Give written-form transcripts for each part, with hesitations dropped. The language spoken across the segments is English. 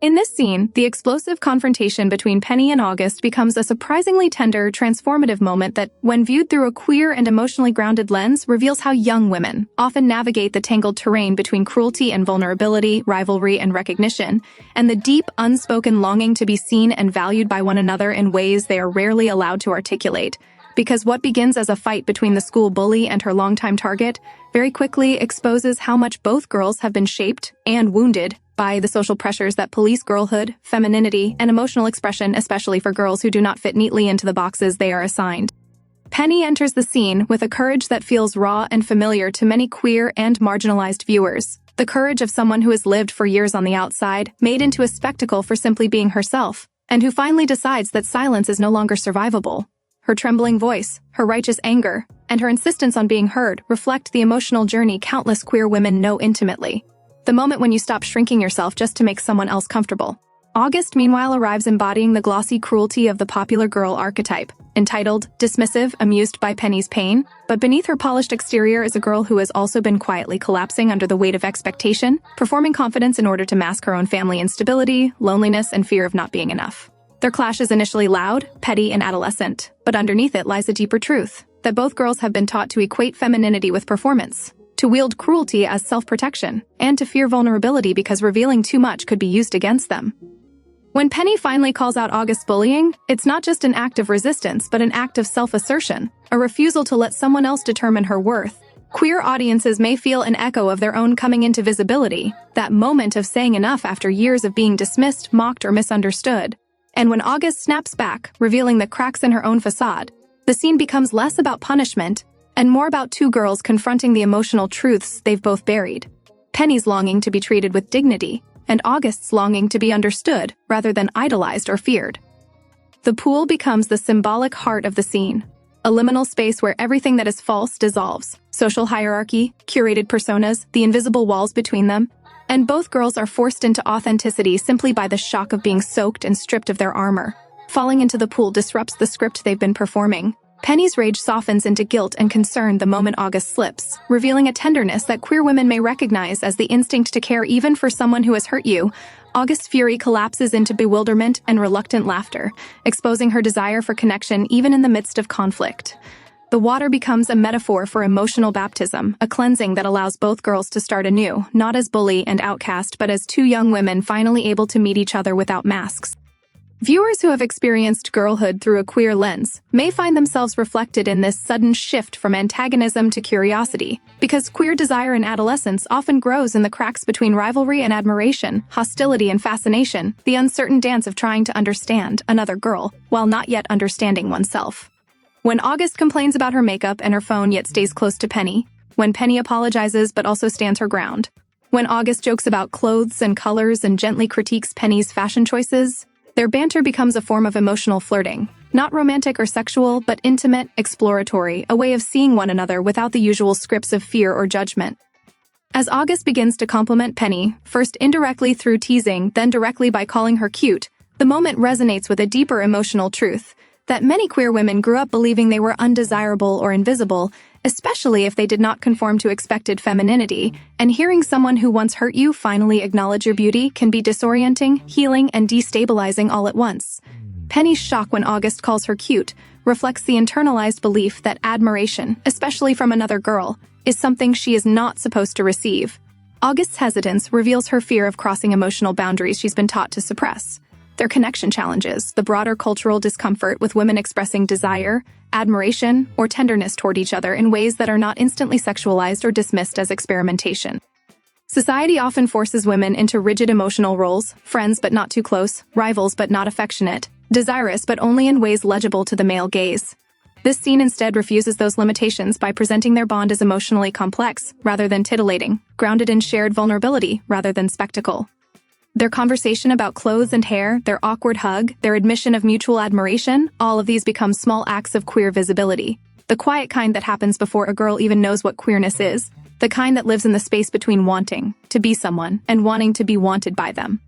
In this scene, the explosive confrontation between Penny and August becomes a surprisingly tender, transformative moment that, when viewed through a queer and emotionally grounded lens, reveals how young women often navigate the tangled terrain between cruelty and vulnerability, rivalry and recognition, and the deep, unspoken longing to be seen and valued by one another in ways they are rarely allowed to articulate. Because what begins as a fight between the school bully and her longtime target very quickly exposes how much both girls have been shaped and wounded by the social pressures that police girlhood, femininity, and emotional expression, especially for girls who do not fit neatly into the boxes they are assigned. Penny enters the scene with a courage that feels raw and familiar to many queer and marginalized viewers. The courage of someone who has lived for years on the outside, made into a spectacle for simply being herself, and who finally decides that silence is no longer survivable. Her trembling voice, her righteous anger, and her insistence on being heard reflect the emotional journey countless queer women know intimately. The moment when you stop shrinking yourself just to make someone else comfortable. August, meanwhile, arrives embodying the glossy cruelty of the popular girl archetype, entitled, dismissive, amused by Penny's pain, but beneath her polished exterior is a girl who has also been quietly collapsing under the weight of expectation, performing confidence in order to mask her own family instability, loneliness, and fear of not being enough. Their clash is initially loud, petty, and adolescent, but underneath it lies a deeper truth, that both girls have been taught to equate femininity with performance, to wield cruelty as self-protection, and to fear vulnerability because revealing too much could be used against them. When Penny finally calls out August's bullying, it's not just an act of resistance, but an act of self-assertion, a refusal to let someone else determine her worth. Queer audiences may feel an echo of their own coming into visibility, that moment of saying enough after years of being dismissed, mocked, or misunderstood. And when August snaps back, revealing the cracks in her own facade, the scene becomes less about punishment and more about two girls confronting the emotional truths they've both buried. Penny's longing to be treated with dignity, and August's longing to be understood rather than idolized or feared. The pool becomes the symbolic heart of the scene, a liminal space where everything that is false dissolves. Social hierarchy, curated personas, the invisible walls between them, and both girls are forced into authenticity simply by the shock of being soaked and stripped of their armor. Falling into the pool disrupts the script they've been performing. Penny's rage softens into guilt and concern the moment August slips, revealing a tenderness that queer women may recognize as the instinct to care even for someone who has hurt you. August's fury collapses into bewilderment and reluctant laughter, exposing her desire for connection even in the midst of conflict. The water becomes a metaphor for emotional baptism, a cleansing that allows both girls to start anew, not as bully and outcast, but as two young women finally able to meet each other without masks. Viewers who have experienced girlhood through a queer lens may find themselves reflected in this sudden shift from antagonism to curiosity, because queer desire in adolescence often grows in the cracks between rivalry and admiration, hostility and fascination, the uncertain dance of trying to understand another girl while not yet understanding oneself. When August complains about her makeup and her phone yet stays close to Penny, when Penny apologizes but also stands her ground, when August jokes about clothes and colors and gently critiques Penny's fashion choices, their banter becomes a form of emotional flirting, not romantic or sexual, but intimate, exploratory, a way of seeing one another without the usual scripts of fear or judgment. As August begins to compliment Penny, first indirectly through teasing, then directly by calling her cute, the moment resonates with a deeper emotional truth, that many queer women grew up believing they were undesirable or invisible, especially if they did not conform to expected femininity, and hearing someone who once hurt you finally acknowledge your beauty can be disorienting, healing, and destabilizing all at once. Penny's shock when August calls her cute reflects the internalized belief that admiration, especially from another girl, is something she is not supposed to receive. August's hesitance reveals her fear of crossing emotional boundaries she's been taught to suppress. Their connection challenges the broader cultural discomfort with women expressing desire, admiration, or tenderness toward each other in ways that are not instantly sexualized or dismissed as experimentation. Society often forces women into rigid emotional roles, friends but not too close, rivals but not affectionate, desirous but only in ways legible to the male gaze. This scene instead refuses those limitations by presenting their bond as emotionally complex, rather than titillating, grounded in shared vulnerability, rather than spectacle. Their conversation about clothes and hair, their awkward hug, their admission of mutual admiration, all of these become small acts of queer visibility. The quiet kind that happens before a girl even knows what queerness is. The kind that lives in the space between wanting to be someone and wanting to be wanted by them.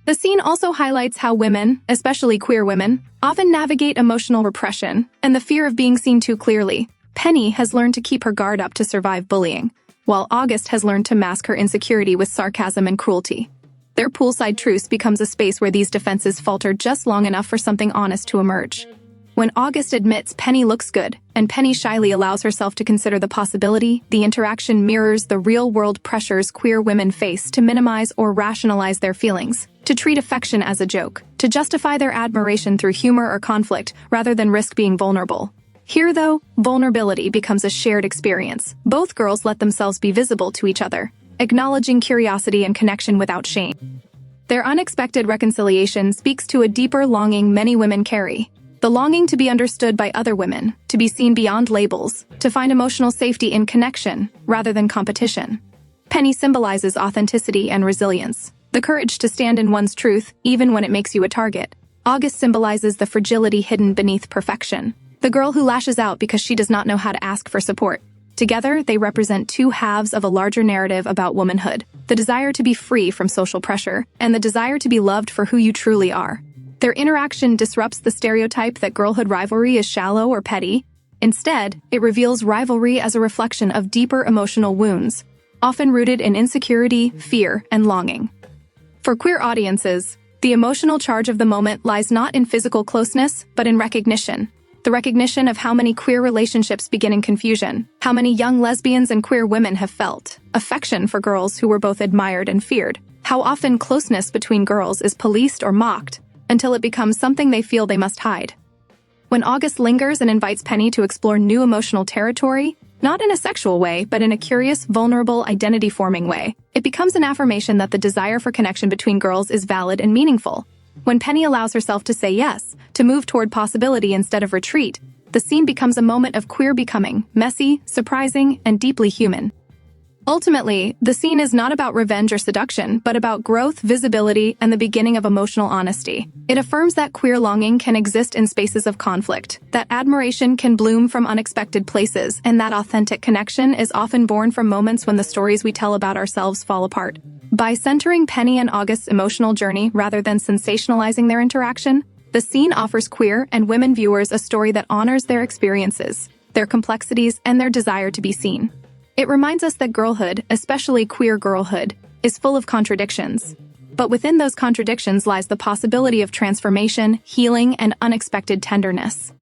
The scene also highlights how women, especially queer women, often navigate emotional repression and the fear of being seen too clearly. Penny has learned to keep her guard up to survive bullying, while August has learned to mask her insecurity with sarcasm and cruelty. Their poolside truce becomes a space where these defenses falter just long enough for something honest to emerge. When August admits Penny looks good, and Penny shyly allows herself to consider the possibility, the interaction mirrors the real-world pressures queer women face to minimize or rationalize their feelings, to treat affection as a joke, to justify their admiration through humor or conflict rather than risk being vulnerable. Here, though, vulnerability becomes a shared experience. Both girls let themselves be visible to each other, acknowledging curiosity and connection without shame. Their unexpected reconciliation speaks to a deeper longing many women carry. The longing to be understood by other women, to be seen beyond labels, to find emotional safety in connection rather than competition. Penny symbolizes authenticity and resilience, the courage to stand in one's truth even when it makes you a target. August symbolizes the fragility hidden beneath perfection, the girl who lashes out because she does not know how to ask for support. Together, they represent two halves of a larger narrative about womanhood, the desire to be free from social pressure and the desire to be loved for who you truly are. Their interaction disrupts the stereotype that girlhood rivalry is shallow or petty. Instead, it reveals rivalry as a reflection of deeper emotional wounds, often rooted in insecurity, fear, and longing. For queer audiences, the emotional charge of the moment lies not in physical closeness, but in recognition. The recognition of how many queer relationships begin in confusion, how many young lesbians and queer women have felt affection for girls who were both admired and feared, how often closeness between girls is policed or mocked, until it becomes something they feel they must hide. When August lingers and invites Penny to explore new emotional territory, not in a sexual way, but in a curious, vulnerable, identity-forming way, it becomes an affirmation that the desire for connection between girls is valid and meaningful. When Penny allows herself to say yes, to move toward possibility instead of retreat, the scene becomes a moment of queer becoming, messy, surprising, and deeply human. Ultimately, the scene is not about revenge or seduction, but about growth, visibility, and the beginning of emotional honesty. It affirms that queer longing can exist in spaces of conflict, that admiration can bloom from unexpected places, and that authentic connection is often born from moments when the stories we tell about ourselves fall apart. By centering Penny and August's emotional journey rather than sensationalizing their interaction, the scene offers queer and women viewers a story that honors their experiences, their complexities, and their desire to be seen. It reminds us that girlhood, especially queer girlhood, is full of contradictions. But within those contradictions lies the possibility of transformation, healing, and unexpected tenderness.